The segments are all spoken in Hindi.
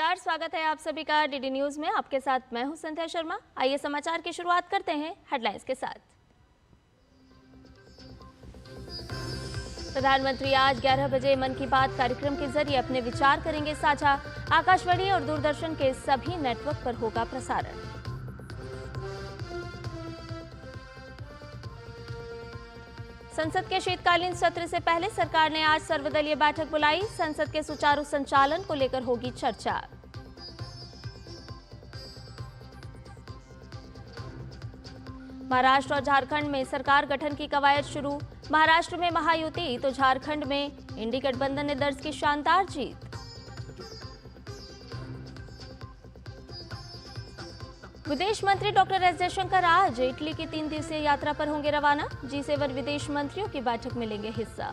नमस्कार, स्वागत है आप सभी का डीडी न्यूज में। आपके साथ मैं हूं संध्या शर्मा। आइए समाचार की शुरुआत करते हैं हेडलाइंस के साथ। प्रधानमंत्री आज 11 बजे मन की बात कार्यक्रम के जरिए अपने विचार करेंगे साझा। आकाशवाणी और दूरदर्शन के सभी नेटवर्क पर होगा प्रसारण। संसद के शीतकालीन सत्र से पहले सरकार ने आज सर्वदलीय बैठक बुलाई। संसद के सुचारू संचालन को लेकर होगी चर्चा। महाराष्ट्र और झारखंड में सरकार गठन की कवायद शुरू। महाराष्ट्र में महायुति तो झारखंड में इंडी गठबंधन ने दर्ज की शानदार जीत। विदेश मंत्री डॉक्टर एस जयशंकर आज इटली की 3 दिवसीय यात्रा पर होंगे रवाना। G7 विदेश मंत्रियों की बैठक में लेंगे हिस्सा।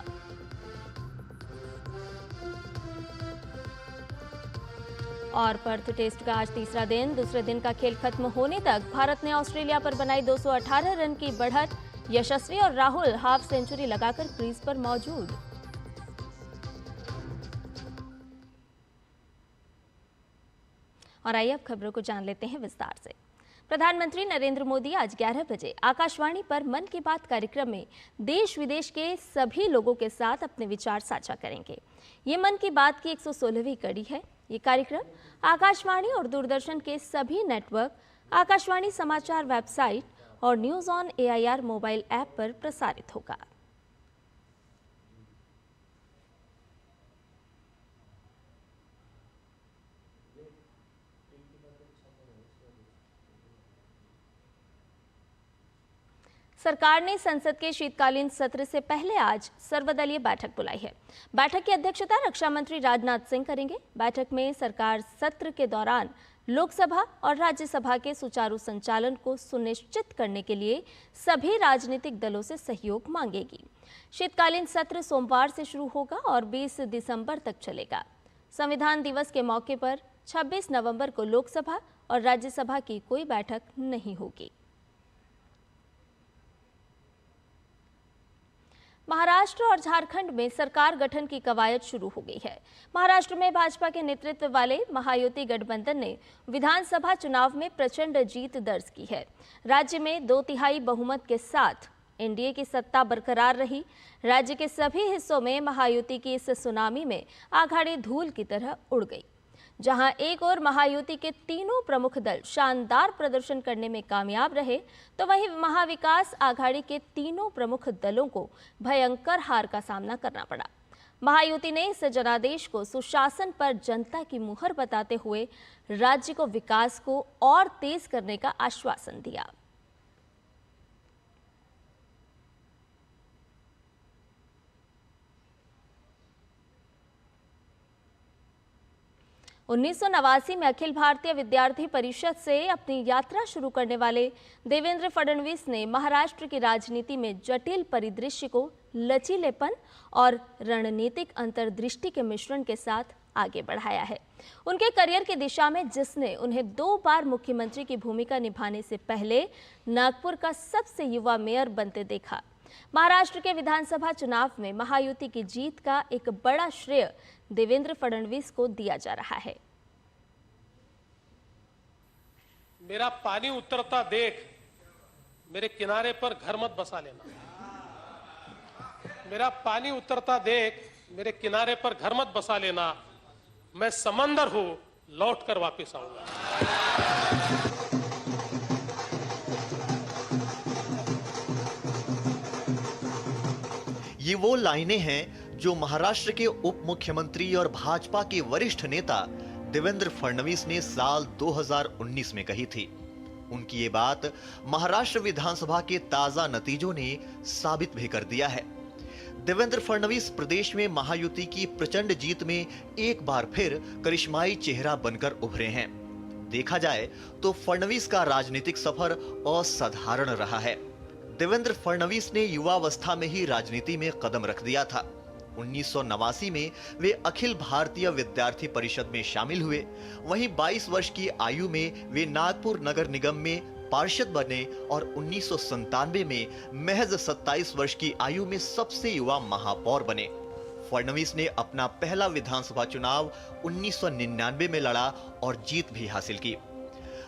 और पर्थ टेस्ट का आज तीसरा दिन। दूसरे दिन का खेल खत्म होने तक भारत ने ऑस्ट्रेलिया पर बनाई 218 रन की बढ़त। यशस्वी और राहुल हाफ सेंचुरी लगाकर क्रीज पर मौजूद। और आइए अब खबरों को जान लेते हैं विस्तार से। प्रधानमंत्री नरेंद्र मोदी आज 11 बजे आकाशवाणी पर मन की बात कार्यक्रम में देश विदेश के सभी लोगों के साथ अपने विचार साझा करेंगे। ये मन की बात की 116वीं कड़ी है। ये कार्यक्रम आकाशवाणी और दूरदर्शन के सभी नेटवर्क, आकाशवाणी समाचार वेबसाइट और news on AIR mobile app पर प्रसारित होगा। सरकार ने संसद के शीतकालीन सत्र से पहले आज सर्वदलीय बैठक बुलाई है। बैठक की अध्यक्षता रक्षा मंत्री राजनाथ सिंह करेंगे। बैठक में सरकार सत्र के दौरान लोकसभा और राज्यसभा के सुचारू संचालन को सुनिश्चित करने के लिए सभी राजनीतिक दलों से सहयोग मांगेगी। शीतकालीन सत्र सोमवार से शुरू होगा और 20 दिसंबर तक चलेगा। संविधान दिवस के मौके पर 26 नवंबर को लोकसभा और राज्यसभा की कोई बैठक नहीं होगी। महाराष्ट्र और झारखंड में सरकार गठन की कवायद शुरू हो गई है। महाराष्ट्र में भाजपा के नेतृत्व वाले महायुति गठबंधन ने विधानसभा चुनाव में प्रचंड जीत दर्ज की है। राज्य में 2/3 बहुमत के साथ एनडीए की सत्ता बरकरार रही। राज्य के सभी हिस्सों में महायुति की इस सुनामी में आघाड़ी धूल की तरह उड़ गई। जहां एक और महायुति के तीनों प्रमुख दल शानदार प्रदर्शन करने में कामयाब रहे, तो वहीं महाविकास आघाड़ी के तीनों प्रमुख दलों को भयंकर हार का सामना करना पड़ा। महायुति ने इस जनादेश को सुशासन पर जनता की मुहर बताते हुए राज्य को विकास को और तेज करने का आश्वासन दिया। उन्नीस में अखिल भारतीय विद्यार्थी परिषद से अपनी यात्रा शुरू करने वाले देवेंद्र फडणवीस ने महाराष्ट्र की राजनीति में जटिल परिदृश्य को लचीलेपन और रणनीतिक अंतर्दृष्टि के मिश्रण के साथ आगे बढ़ाया है। उनके करियर की दिशा में जिसने उन्हें 2 बार मुख्यमंत्री की भूमिका निभाने से पहले नागपुर का सबसे युवा मेयर बनते देखा। महाराष्ट्र के विधानसभा चुनाव में महायुति की जीत का एक बड़ा श्रेय देवेंद्र फडणवीस को दिया जा रहा है। मेरा पानी उतरता देख मेरे किनारे पर घर मत बसा लेना। मेरा पानी उतरता देख मेरे किनारे पर घर मत बसा लेना। मैं समंदर हूं, लौट कर वापस आऊंगा। ये वो लाइनें हैं जो महाराष्ट्र के उप मुख्यमंत्री और भाजपा के वरिष्ठ नेता देवेंद्र फडणवीस ने साल 2019 में कही थी। उनकी ये बात महाराष्ट्र विधानसभा के ताजा नतीजों ने साबित भी कर दिया है। देवेंद्र फडणवीस प्रदेश में महायुति की प्रचंड जीत में एक बार फिर करिश्माई चेहरा बनकर उभरे हैं। देखा जाए तो फडणवीस का राजनीतिक सफर असाधारण रहा है। देवेंद्र फडणवीस ने युवावस्था में ही राजनीति में कदम रख दिया था। 1989 में वे अखिल भारतीय विद्यार्थी परिषद में शामिल हुए। वहीं 22 वर्ष की आयु में वे नागपुर नगर निगम में पार्षद बने और 1997 में महज 27 वर्ष की आयु में सबसे युवा महापौर बने। फडणवीस ने अपना पहला विधानसभा चुनाव 1999 में लड़ा और जीत भी हासिल की।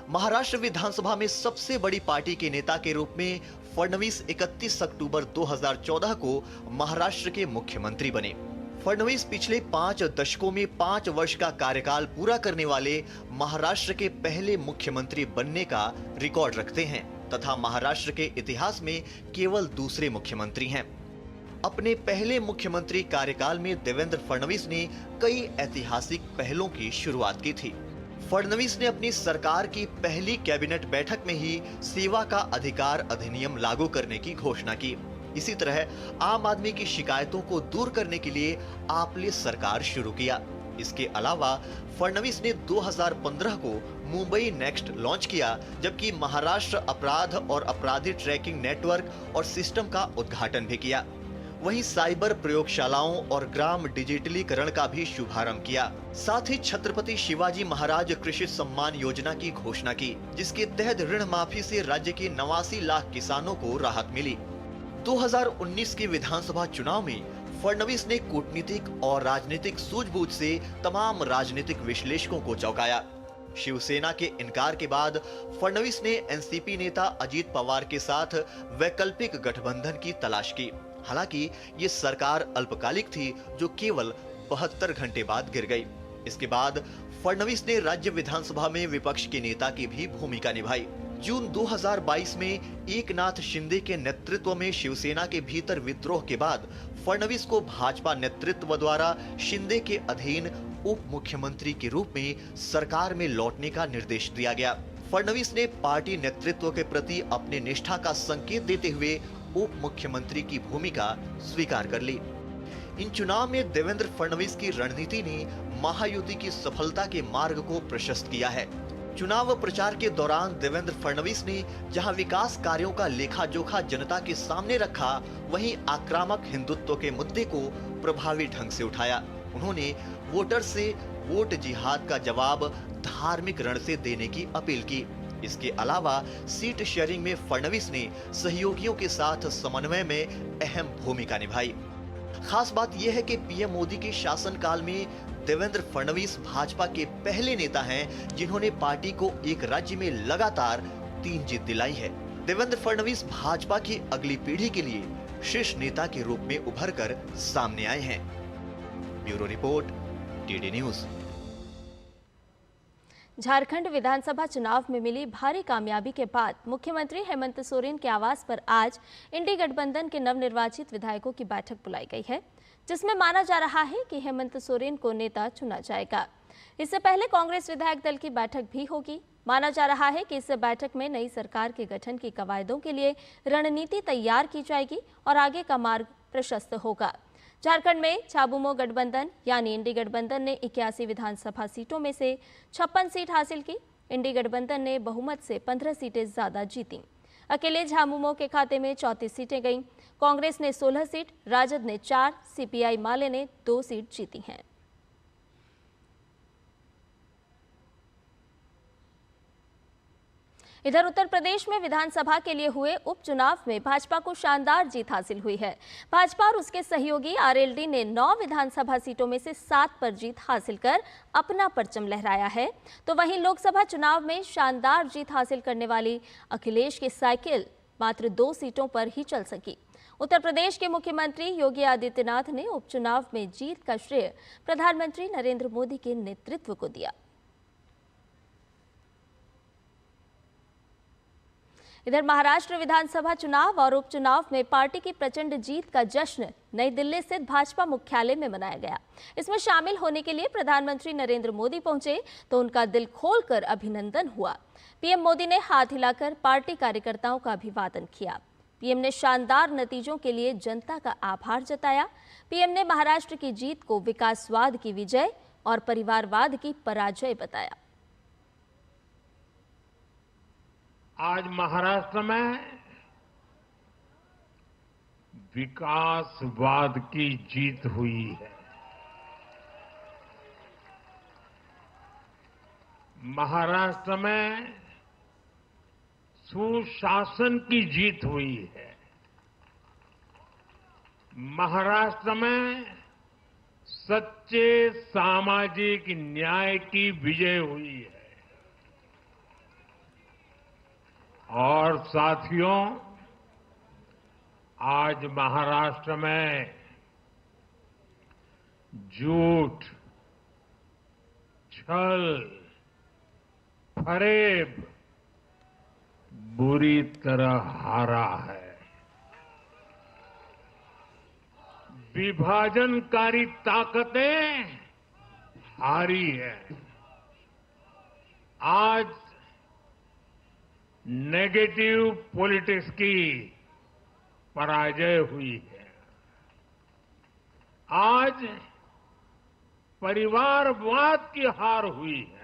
महाराष्ट्र विधानसभा में सबसे बड़ी पार्टी के नेता के रूप में फडणवीस 31 अक्टूबर 2014 को महाराष्ट्र के मुख्यमंत्री बने। फडणवीस पिछले 5 दशकों में 5 वर्ष का कार्यकाल पूरा करने वाले महाराष्ट्र के पहले मुख्यमंत्री बनने का रिकॉर्ड रखते हैं तथा महाराष्ट्र के इतिहास में केवल दूसरे मुख्यमंत्री हैं। अपने पहले मुख्यमंत्री कार्यकाल में देवेंद्र फडणवीस ने कई ऐतिहासिक पहलों की शुरुआत की थी। फडणवीस ने अपनी सरकार की पहली कैबिनेट बैठक में ही सेवा का अधिकार अधिनियम लागू करने की घोषणा की। इसी तरह आम आदमी की शिकायतों को दूर करने के लिए आपले सरकार शुरू किया। इसके अलावा फडणवीस ने 2015 को मुंबई नेक्स्ट लॉन्च किया, जबकि महाराष्ट्र अपराध और अपराधी ट्रैकिंग नेटवर्क और सिस्टम का उद्घाटन भी किया। वहीं साइबर प्रयोगशालाओं और ग्राम डिजिटलीकरण का भी शुभारंभ किया। साथ ही छत्रपति शिवाजी महाराज कृषि सम्मान योजना की घोषणा की, जिसके तहत ऋण माफी से राज्य के 89 लाख किसानों को राहत मिली। 2019 के विधानसभा चुनाव में फडणवीस ने कूटनीतिक और राजनीतिक सूझबूझ से तमाम राजनीतिक विश्लेषकों को चौंकाया। शिवसेना के इनकार के बाद फडणवीस ने एनसीपी नेता अजीत पवार के साथ वैकल्पिक गठबंधन की तलाश की। हालांकि ये सरकार अल्पकालिक थी, जो केवल 72 घंटे बाद गिर गई। इसके बाद फडणवीस ने राज्य विधानसभा में विपक्ष के नेता की भी भूमिका निभाई। जून 2022 में एकनाथ शिंदे के नेतृत्व में शिवसेना के भीतर विद्रोह के बाद फडणवीस को भाजपा नेतृत्व द्वारा शिंदे के अधीन उप मुख्यमंत्री के रूप में सरकार में लौटने का निर्देश दिया गया। फडणवीस ने पार्टी नेतृत्व के प्रति अपने निष्ठा का संकेत देते हुए उप मुख्यमंत्री की भूमिका स्वीकार कर ली। इन चुनाव में देवेंद्र फडणवीस की रणनीति ने महायुति की सफलता के मार्ग को प्रशस्त किया है। चुनाव प्रचार के दौरान देवेंद्र फडणवीस ने जहां विकास कार्यों का लेखा जोखा जनता के सामने रखा, वहीं आक्रामक हिंदुत्व के मुद्दे को प्रभावी ढंग से उठाया। उन्होंने वोटर से वोट जिहाद का जवाब धार्मिक रण से देने की अपील की। इसके अलावा सीट शेयरिंग में फडणवीस ने सहयोगियों के साथ समन्वय में अहम भूमिका निभाई। खास बात यह है कि पीएम मोदी के शासनकाल में देवेंद्र फडणवीस भाजपा के पहले नेता हैं जिन्होंने पार्टी को एक राज्य में लगातार 3 जीत दिलाई है। देवेंद्र फडणवीस भाजपा की अगली पीढ़ी के लिए शीर्ष नेता के रूप में उभरकर सामने आए हैं। Bureau report, TD News. झारखंड विधानसभा चुनाव में मिली भारी कामयाबी के बाद मुख्यमंत्री हेमंत सोरेन के आवास पर आज इंडी गठबंधन के नवनिर्वाचित विधायकों की बैठक बुलाई गई है, जिसमें माना जा रहा है कि हेमंत सोरेन को नेता चुना जाएगा। इससे पहले कांग्रेस विधायक दल की बैठक भी होगी। माना जा रहा है कि इस बैठक में नई सरकार के गठन की कवायदों के लिए रणनीति तैयार की जाएगी और आगे का मार्ग प्रशस्त होगा। झारखंड में झाबुमो गठबंधन यानी इंडी गठबंधन ने 81 विधानसभा सीटों में से 56 सीट हासिल की। इंडी गठबंधन ने बहुमत से 15 सीटें ज्यादा जीती। अकेले झामुमो के खाते में 34 सीटें गईं। कांग्रेस ने 16 सीट, राजद ने 4, सीपीआई माले ने 2 सीट जीती हैं। इधर उत्तर प्रदेश में विधानसभा के लिए हुए उपचुनाव में भाजपा को शानदार जीत हासिल हुई है। भाजपा और उसके सहयोगी आरएलडी ने 9 विधानसभा सीटों में से 7 पर जीत हासिल कर अपना परचम लहराया है, तो वहीं लोकसभा चुनाव में शानदार जीत हासिल करने वाली अखिलेश की साइकिल मात्र 2 सीटों पर ही चल सकी। उत्तर प्रदेश के मुख्यमंत्री योगी आदित्यनाथ ने उपचुनाव में जीत का श्रेय प्रधानमंत्री नरेंद्र मोदी के नेतृत्व को दिया। इधर महाराष्ट्र विधानसभा चुनाव और उपचुनाव में पार्टी की प्रचंड जीत का जश्न नई दिल्ली स्थित भाजपा मुख्यालय में मनाया गया। इसमें शामिल होने के लिए प्रधानमंत्री नरेंद्र मोदी पहुंचे तो उनका दिल खोलकर अभिनंदन हुआ। पीएम मोदी ने हाथ हिलाकर पार्टी कार्यकर्ताओं का अभिवादन किया। पीएम ने शानदार नतीजों के लिए जनता का आभार जताया। पीएम ने महाराष्ट्र की जीत को विकासवाद की विजय और परिवारवाद की पराजय बताया। आज महाराष्ट्र में विकासवाद की जीत हुई है। महाराष्ट्र में सुशासन की जीत हुई है। महाराष्ट्र में सच्चे सामाजिक न्याय की विजय हुई है। और साथियों, आज महाराष्ट्र में झूठ, छल, फरेब बुरी तरह हारा है। विभाजनकारी ताकतें हारी है। आज नेगेटिव पॉलिटिक्स की पराजय हुई है। आज परिवारवाद की हार हुई है।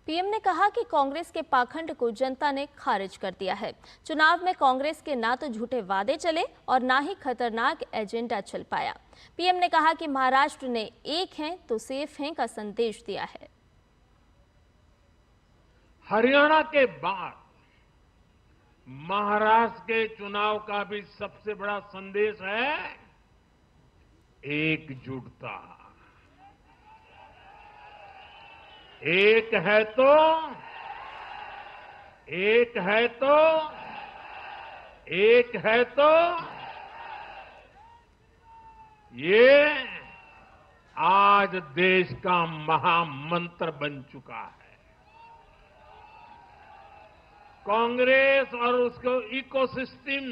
पीएम ने कहा कि कांग्रेस के पाखंड को जनता ने खारिज कर दिया है। चुनाव में कांग्रेस के ना तो झूठे वादे चले और ना ही खतरनाक एजेंडा चल पाया। पीएम ने कहा कि महाराष्ट्र ने एक हैं तो सेफ हैं का संदेश दिया है। हरियाणा के बाद महाराष्ट्र के चुनाव का भी सबसे बड़ा संदेश है एकजुटता। एक है तो एक है तो एक है तो ये आज देश का महामंत्र बन चुका है। कांग्रेस और उसको इकोसिस्टम,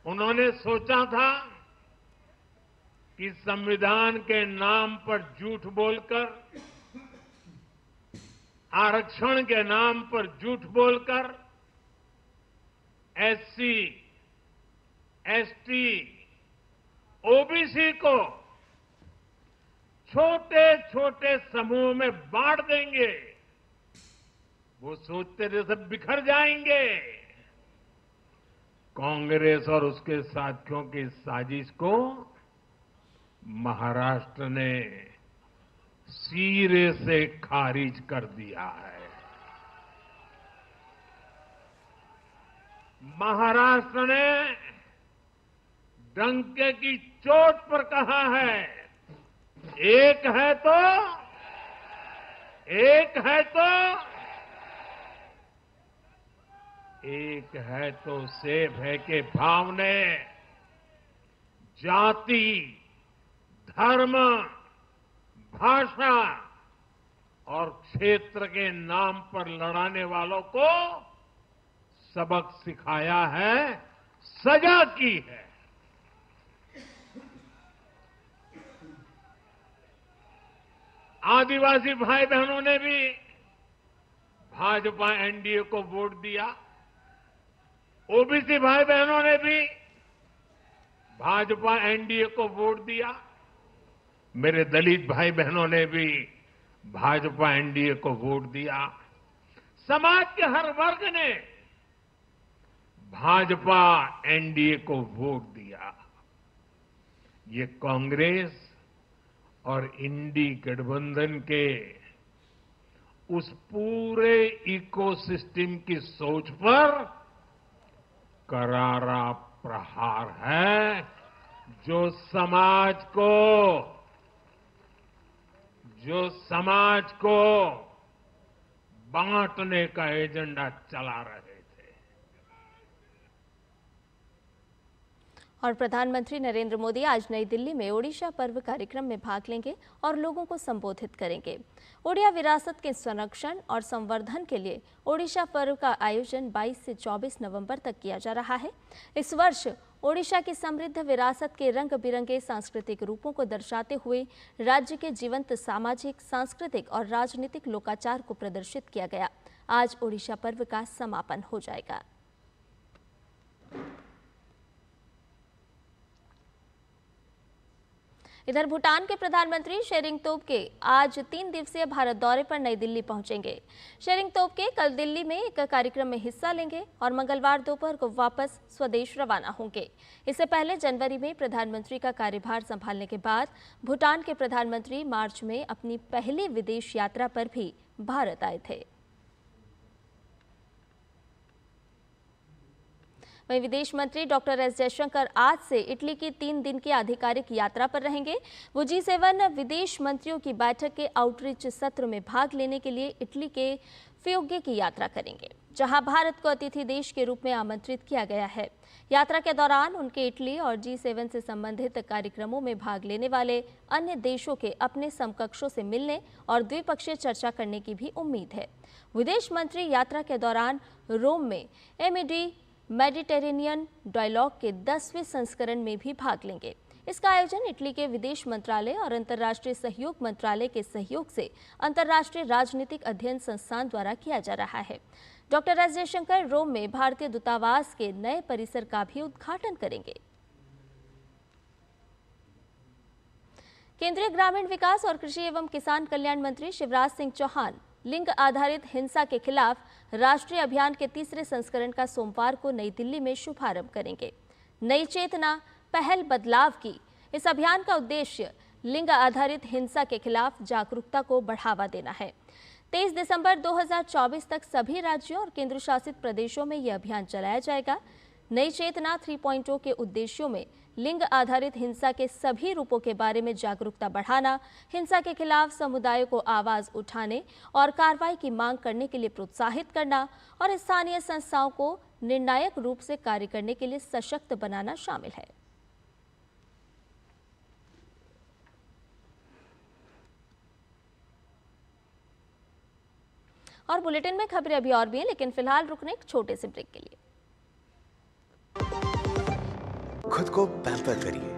उन्होंने सोचा था कि संविधान के नाम पर झूठ बोलकर, आरक्षण के नाम पर झूठ बोलकर एससी, एसटी, ओबीसी को छोटे छोटे समूह में बांट देंगे। वो सोचते थे सब बिखर जाएंगे। कांग्रेस और उसके साथियों की साजिश को महाराष्ट्र ने सिरे से खारिज कर दिया है। महाराष्ट्र ने डंके की चोट पर कहा है, एक है तो एक है तो एक है तो सेफ है के भाव ने जाति, धर्म, भाषा और क्षेत्र के नाम पर लड़ाने वालों को सबक सिखाया है, सजा की है। आदिवासी भाई बहनों ने भी भाजपा एनडीए को वोट दिया। ओबीसी भाई बहनों ने भी भाजपा एनडीए को वोट दिया। मेरे दलित भाई बहनों ने भी भाजपा एनडीए को वोट दिया। समाज के हर वर्ग ने भाजपा एनडीए को वोट दिया। ये कांग्रेस और इंडी गठबंधन के उस पूरे इकोसिस्टम की सोच पर करारा प्रहार है, जो समाज को बांटने का एजेंडा चला रहे थे। और प्रधानमंत्री नरेंद्र मोदी आज नई दिल्ली में ओडिशा पर्व कार्यक्रम में भाग लेंगे और लोगों को संबोधित करेंगे। ओडिया विरासत के संरक्षण और संवर्धन के लिए ओडिशा पर्व का आयोजन 22 से 24 नवंबर तक किया जा रहा है। इस वर्ष ओडिशा की समृद्ध विरासत के रंग बिरंगे सांस्कृतिक रूपों को दर्शाते हुए राज्य के जीवंत सामाजिक, सांस्कृतिक और राजनीतिक लोकाचार को प्रदर्शित किया गया। आज ओडिशा पर्व का समापन हो जाएगा। इधर भूटान के प्रधानमंत्री शेरिंग तोब्गे आज 3 दिवसीय भारत दौरे पर नई दिल्ली पहुंचेंगे। शेरिंग तोब्गे कल दिल्ली में एक कार्यक्रम में हिस्सा लेंगे और मंगलवार दोपहर को वापस स्वदेश रवाना होंगे। इससे पहले जनवरी में प्रधानमंत्री का कार्यभार संभालने के बाद भूटान के प्रधानमंत्री मार्च में अपनी पहली विदेश यात्रा पर भी भारत आए थे। वहीं विदेश मंत्री डॉक्टर एस जयशंकर आज से इटली की 3 दिन की आधिकारिक यात्रा पर रहेंगे। वो G7 विदेश मंत्रियों की बैठक के आउटरीच सत्र में भाग लेने के लिए इटली के फियोगे की यात्रा करेंगे, जहां भारत को अतिथि देश के रूप में आमंत्रित किया गया है। यात्रा के दौरान उनके इटली और G7 से संबंधित कार्यक्रमों में भाग लेने वाले अन्य देशों के अपने समकक्षों से मिलने और द्विपक्षीय चर्चा करने की भी उम्मीद है। विदेश मंत्री यात्रा के दौरान रोम में MED मेडिटेरेनियन डायलॉग के 10वें संस्करण में भी भाग लेंगे। इसका आयोजन इटली के विदेश मंत्रालय और अंतर्राष्ट्रीय सहयोग मंत्रालय के सहयोग से अंतर्राष्ट्रीय राजनीतिक अध्ययन संस्थान द्वारा किया जा रहा है। डॉक्टर एस जयशंकर रोम में भारतीय दूतावास के नए परिसर का भी उद्घाटन करेंगे। केंद्रीय ग्रामीण विकास और कृषि एवं किसान कल्याण मंत्री शिवराज सिंह चौहान लिंग आधारित हिंसा के खिलाफ राष्ट्रीय अभियान के 3रे संस्करण का सोमवार को नई दिल्ली में शुभारंभ करेंगे। नई चेतना पहल बदलाव की इस अभियान का उद्देश्य लिंग आधारित हिंसा के खिलाफ जागरूकता को बढ़ावा देना है। 23 दिसंबर 2024 तक सभी राज्यों और केंद्र शासित प्रदेशों में यह अभियान चलाया जाएगा। नई चेतना 3.0 के उद्देश्यों में लिंग आधारित हिंसा के सभी रूपों के बारे में जागरूकता बढ़ाना, हिंसा के खिलाफ समुदायों को आवाज उठाने और कार्रवाई की मांग करने के लिए प्रोत्साहित करना और स्थानीय संस्थाओं को निर्णायक रूप से कार्य करने के लिए सशक्त बनाना शामिल है। और बुलेटिन में खबरें अभी और भी हैं, लेकिन फिलहाल रुकने एक छोटे से ब्रेक के लिए। खुद को पैम्पर करिए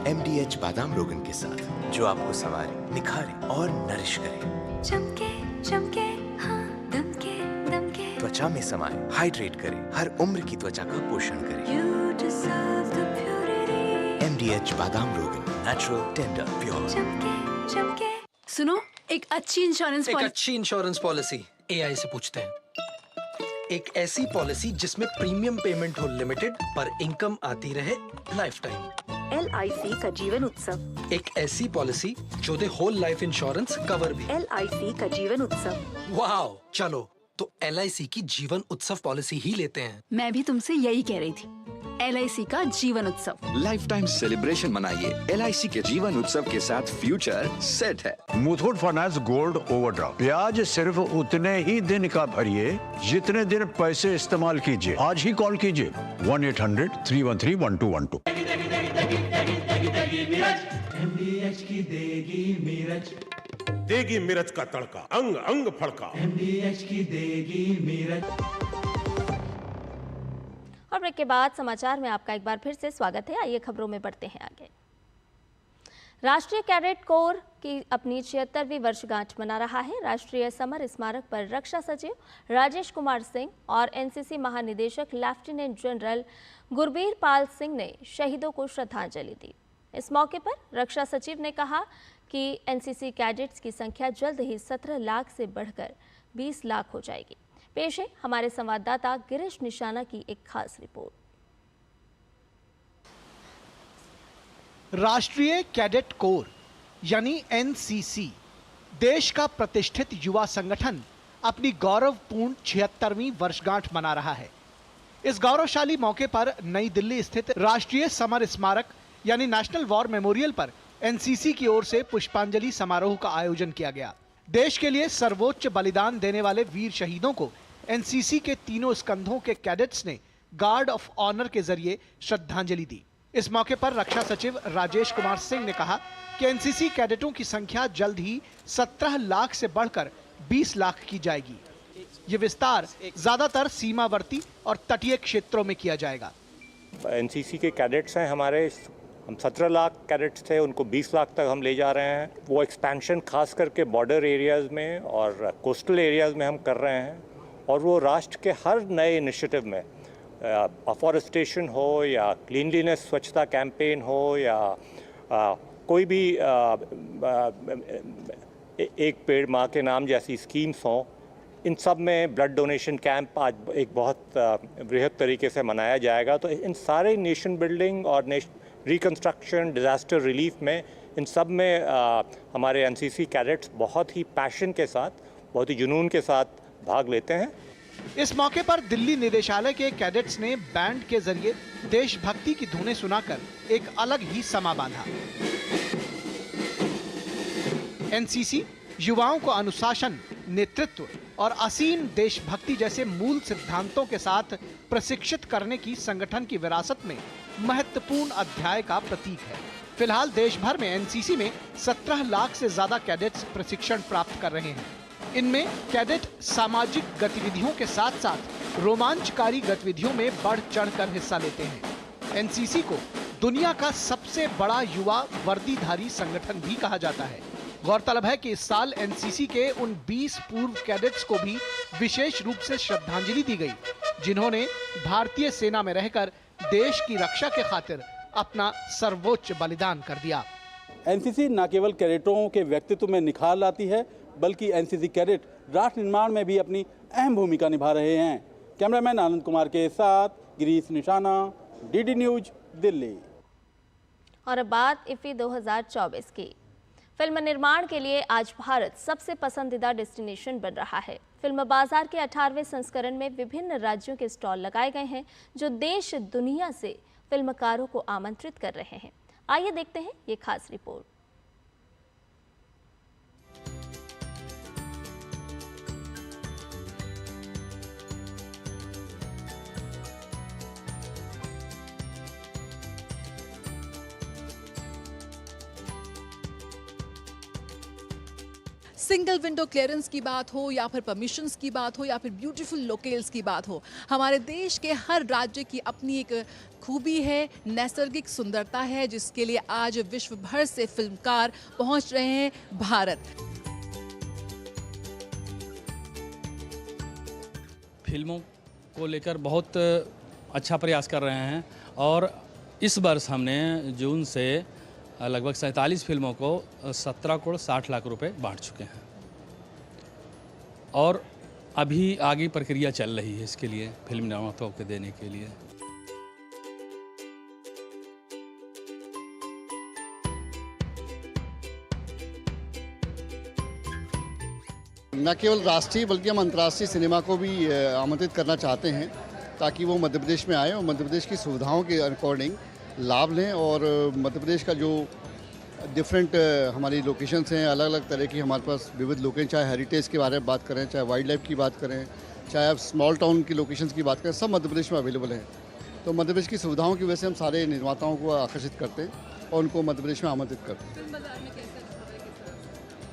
MDH बादाम रोगन के साथ, जो आपको संवारे, निखारे और नरिश करे। चमके चमके हाँ, दमके दमके, त्वचा में समाए, हाइड्रेट करे, हर उम्र की त्वचा का पोषण करे। You deserve the purity. MDH बादाम रोगन, नेचुरल, टेंडर, प्योर। चमके चमके। सुनो, एक अच्छी इंश्योरेंस पॉलिसी AI से पूछते हैं। एक ऐसी पॉलिसी जिसमें प्रीमियम पेमेंट हो लिमिटेड पर इनकम आती रहे लाइफ टाइम। LIC का जीवन उत्सव। एक ऐसी पॉलिसी जो दे होल लाइफ इंश्योरेंस कवर भी। LIC का जीवन उत्सव। वाओ, चलो तो LIC की जीवन उत्सव पॉलिसी ही लेते हैं। मैं भी तुमसे यही कह रही थी, LIC का जीवन उत्सव। लाइफ टाइम सेलिब्रेशन मनाइए LIC के जीवन उत्सव के साथ, फ्यूचर सेट है। मुथूट फाइनेंस गोल्ड ओवरड्राफ्ट, ब्याज सिर्फ उतने ही दिन का भरिए जितने दिन पैसे इस्तेमाल कीजिए। आज ही कॉल कीजिए 1-800-313-1212। MDH की देगी मिर्च का तड़का, अंग अंग फड़का। MDH की देगी मिर्च। और ब्रेक के बाद समाचार में आपका एक बार फिर से स्वागत है। आइए खबरों में बढ़ते हैं आगे। राष्ट्रीय कैडेट कोर की अपनी 76वीं वर्षगांठ मना रहा है। राष्ट्रीय समर स्मारक पर रक्षा सचिव राजेश कुमार सिंह और NCC महानिदेशक लेफ्टिनेंट जनरल गुरबीर पाल सिंह ने शहीदों को श्रद्धांजलि दी। इस मौके पर रक्षा सचिव ने कहा कि NCC कैडेट्स की संख्या जल्द ही 17 लाख से बढ़कर 20 लाख हो जाएगी। पेश है हमारे संवाददाता गिरीश निशाना की एक खास रिपोर्ट। राष्ट्रीय कैडेट कोर यानी NCC देश का प्रतिष्ठित युवा संगठन अपनी गौरवपूर्ण 76वीं वर्षगांठ मना रहा है। इस गौरवशाली मौके पर नई दिल्ली स्थित राष्ट्रीय समर स्मारक यानी नेशनल वॉर मेमोरियल पर NCC की ओर से पुष्पांजलि समारोह का आयोजन किया गया। देश के लिए सर्वोच्च बलिदान देने वाले वीर शहीदों को NCC के तीनों स्कंधों के कैडेट्स ने गार्ड ऑफ ऑनर के जरिए श्रद्धांजलि दी। इस मौके पर रक्षा सचिव राजेश कुमार सिंह ने कहा कि NCC कैडेटों की संख्या जल्द ही 17 लाख से बढ़कर 20 लाख की जाएगी। ये विस्तार ज्यादातर सीमावर्ती और तटीय क्षेत्रों में किया जाएगा। NCC के कैडेट्स हैं हमारे, हम 17 लाख कैडेट्स थे, उनको 20 लाख तक हम ले जा रहे हैं। वो एक्सपेंशन खास करके बॉर्डर एरियाज़ में और कोस्टल एरियाज़ में हम कर रहे हैं, और वो राष्ट्र के हर नए इनिशिएटिव में, अफॉरेस्टेशन हो या क्लीनलीनेस स्वच्छता कैंपेन हो या कोई भी एक पेड़ माँ के नाम जैसी स्कीम्स हों, इन सब में ब्लड डोनेशन कैंप आज एक बहुत बृहद तरीके से मनाया जाएगा। तो इन सारे नेशन बिल्डिंग और रिकंस्ट्रक्शन, डिज़ास्टर रिलीफ में, इन सब में हमारे NCC कैडेट्स बहुत ही पैशन के साथ, बहुत ही जुनून के साथ भाग लेते हैं। इस मौके पर दिल्ली निदेशालय के कैडेट्स ने बैंड के जरिए देशभक्ति की धुनें सुनाकर एक अलग ही समा बांधा। एनसीसी युवाओं को अनुशासन, नेतृत्व और असीम देशभक्ति जैसे मूल सिद्धांतों के साथ प्रशिक्षित करने की संगठन की विरासत में महत्वपूर्ण अध्याय का प्रतीक है। फिलहाल देश भर में एनसीसी में 17 लाख से ज्यादा कैडेट्स प्रशिक्षण प्राप्त कर रहे हैं। इनमें कैडेट सामाजिक गतिविधियों के साथ साथ रोमांचकारी गतिविधियों में बढ़ चढ़कर हिस्सा लेते हैं। एनसीसी को दुनिया का सबसे बड़ा युवा वर्दीधारी संगठन भी कहा जाता है। गौरतलब है कि इस साल एनसीसी के उन 20 पूर्व कैडेट्स को भी विशेष रूप से श्रद्धांजलि दी गई, जिन्होंने भारतीय सेना में रहकर देश की रक्षा के खातिर अपना सर्वोच्च बलिदान कर दिया। एनसीसी न केवल कैडेटों के व्यक्तित्व में निखार लाती है, बल्कि एनसीसी कैडेट राष्ट्र निर्माण में भी अपनी अहम भूमिका निभा रहे हैं। कैमरामैन आनंद कुमार के साथ गिरीश निशाना, डीडी न्यूज, दिल्ली। और अब बात इफ्फी 2024 की। फिल्म निर्माण के लिए आज भारत सबसे पसंदीदा डेस्टिनेशन बन रहा है। फिल्म बाजार के 18वें संस्करण में विभिन्न राज्यों के स्टॉल लगाए गए हैं, जो देश दुनिया से फिल्मकारों को आमंत्रित कर रहे हैं। आइए देखते हैं ये खास रिपोर्ट। सिंगल विंडो क्लियरेंस की बात हो या फिर परमिशंस की बात हो या फिर ब्यूटीफुल लोकेल्स की बात हो, हमारे देश के हर राज्य की अपनी एक खूबी है, नैसर्गिक सुंदरता है, जिसके लिए आज विश्व भर से फिल्मकार पहुंच रहे हैं भारत। फिल्मों को लेकर बहुत अच्छा प्रयास कर रहे हैं और इस वर्ष हमने जून से लगभग 47 फिल्मों को 17 करोड़ 60 लाख रुपए बांट चुके हैं और अभी आगे प्रक्रिया चल रही है इसके लिए, फिल्म निर्माताओं को देने के लिए। न केवल राष्ट्रीय बल्कि हम अंतर्राष्ट्रीय सिनेमा को भी आमंत्रित करना चाहते हैं, ताकि वो मध्य प्रदेश में आए और मध्य प्रदेश की सुविधाओं के अकॉर्डिंग लाभ लें। और मध्य प्रदेश का जो डिफरेंट हमारी लोकेशंस हैं, अलग अलग तरह की हमारे पास विविध लोकेशन, चाहे हेरिटेज के बारे में बात करें, चाहे वाइल्ड लाइफ की बात करें, चाहे आप स्मॉल टाउन की लोकेशंस की बात करें, सब मध्य प्रदेश में अवेलेबल हैं। तो मध्य प्रदेश की सुविधाओं की वजह से हम सारे निर्माताओं को आकर्षित करते हैं और उनको मध्य प्रदेश में आमंत्रित करते हैं।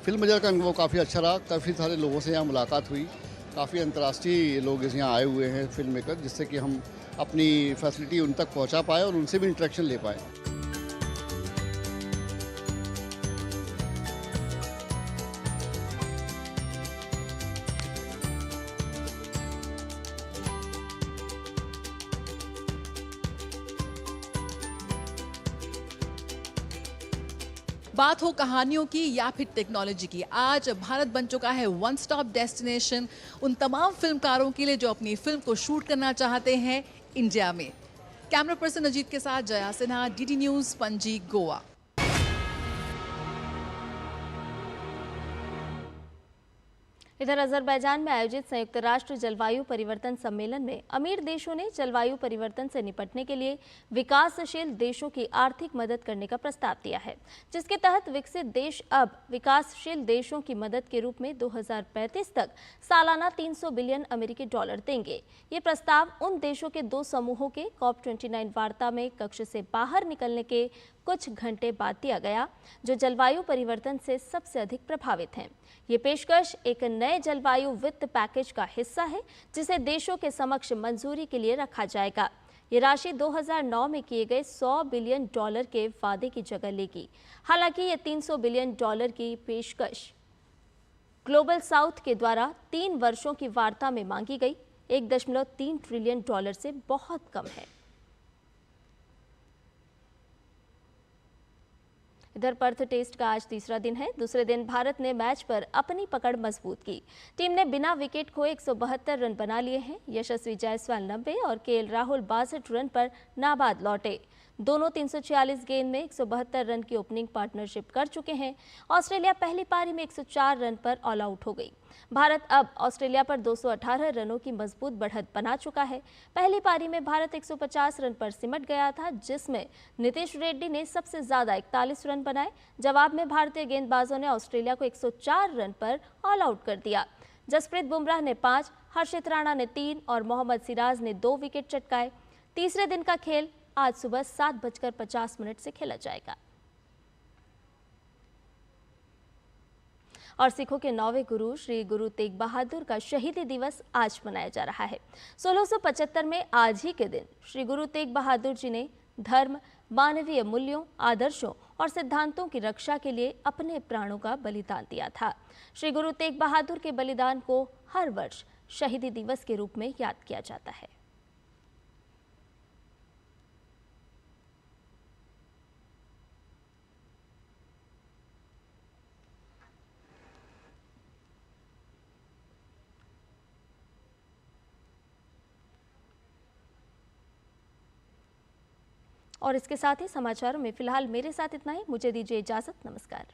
फिल्म बाजार का अनुभव काफ़ी अच्छा रहा। काफ़ी सारे लोगों से यहाँ मुलाकात हुई, काफ़ी अंतर्राष्ट्रीय लोग यहाँ आए हुए हैं फिल्म मेकर, जिससे कि हम अपनी फैसिलिटी उन तक पहुँचा पाए और उनसे भी इंटरेक्शन ले पाए। बात हो कहानियों की या फिर टेक्नोलॉजी की, आज भारत बन चुका है वन स्टॉप डेस्टिनेशन उन तमाम फिल्मकारों के लिए जो अपनी फिल्म को शूट करना चाहते हैं इंडिया में। कैमरा पर्सन अजीत के साथ जया सिन्हा, डीडी न्यूज़, पणजी, गोवा। इधर अजरबैजान में आयोजित संयुक्त राष्ट्र जलवायु परिवर्तन सम्मेलन में अमीर देशों ने जलवायु परिवर्तन से निपटने के लिए विकासशील देशों की आर्थिक मदद करने का प्रस्ताव दिया है, जिसके तहत विकसित देश अब विकासशील देशों की मदद के रूप में 2035 तक सालाना 300 बिलियन अमेरिकी डॉलर देंगे। ये प्रस्ताव उन देशों के 2 समूहों के COP29 वार्ता में कक्ष से बाहर निकलने के कुछ घंटे बाद दिया गया, जो जलवायु परिवर्तन से सबसे अधिक प्रभावित हैं। ये पेशकश एक नए जलवायु वित्त पैकेज का हिस्सा है, जिसे देशों के समक्ष मंजूरी के लिए रखा जाएगा। ये राशि 2009 में किए गए 100 बिलियन डॉलर के वादे की जगह लेगी। हालांकि ये 300 बिलियन डॉलर की पेशकश ग्लोबल साउथ के द्वारा 3 वर्षों की वार्ता में मांगी गई 1.3 ट्रिलियन डॉलर से बहुत कम है। इधर पर्थ टेस्ट का आज तीसरा दिन है। दूसरे दिन भारत ने मैच पर अपनी पकड़ मजबूत की। टीम ने बिना विकेट खोए 172 रन बना लिए हैं। यशस्वी जायसवाल 90 और केएल राहुल 62 रन पर नाबाद लौटे। दोनों 346 गेंद में 172 रन की ओपनिंग पार्टनरशिप कर चुके हैं। ऑस्ट्रेलिया पहली पारी में 104 रन पर ऑल आउट हो गई। भारत अब ऑस्ट्रेलिया पर 218 रनों की मजबूत बढ़त बना चुका है। पहली पारी में भारत 150 रन पर सिमट गया था, जिसमें नीतीश रेड्डी ने सबसे ज्यादा 41 रन बनाए। जवाब में भारतीय गेंदबाजों ने ऑस्ट्रेलिया को 104 रन पर ऑल आउट कर दिया। जसप्रीत बुमराह ने 5, हर्षित राणा ने 3 और मोहम्मद सिराज ने 2 विकेट चटकाए। तीसरे दिन का खेल आज सुबह 7:50 से खेला जाएगा। और सिखों के 9वें गुरु श्री गुरु तेग बहादुर का शहीदी दिवस आज मनाया जा रहा है। 1675 में आज ही के दिन श्री गुरु तेग बहादुर जी ने धर्म, मानवीय मूल्यों, आदर्शों और सिद्धांतों की रक्षा के लिए अपने प्राणों का बलिदान दिया था। श्री गुरु तेग बहादुर के बलिदान को हर वर्ष शहीदी दिवस के रूप में याद किया जाता है। और इसके साथ ही समाचारों में फिलहाल मेरे साथ इतना ही। मुझे दीजिए इजाजत। नमस्कार।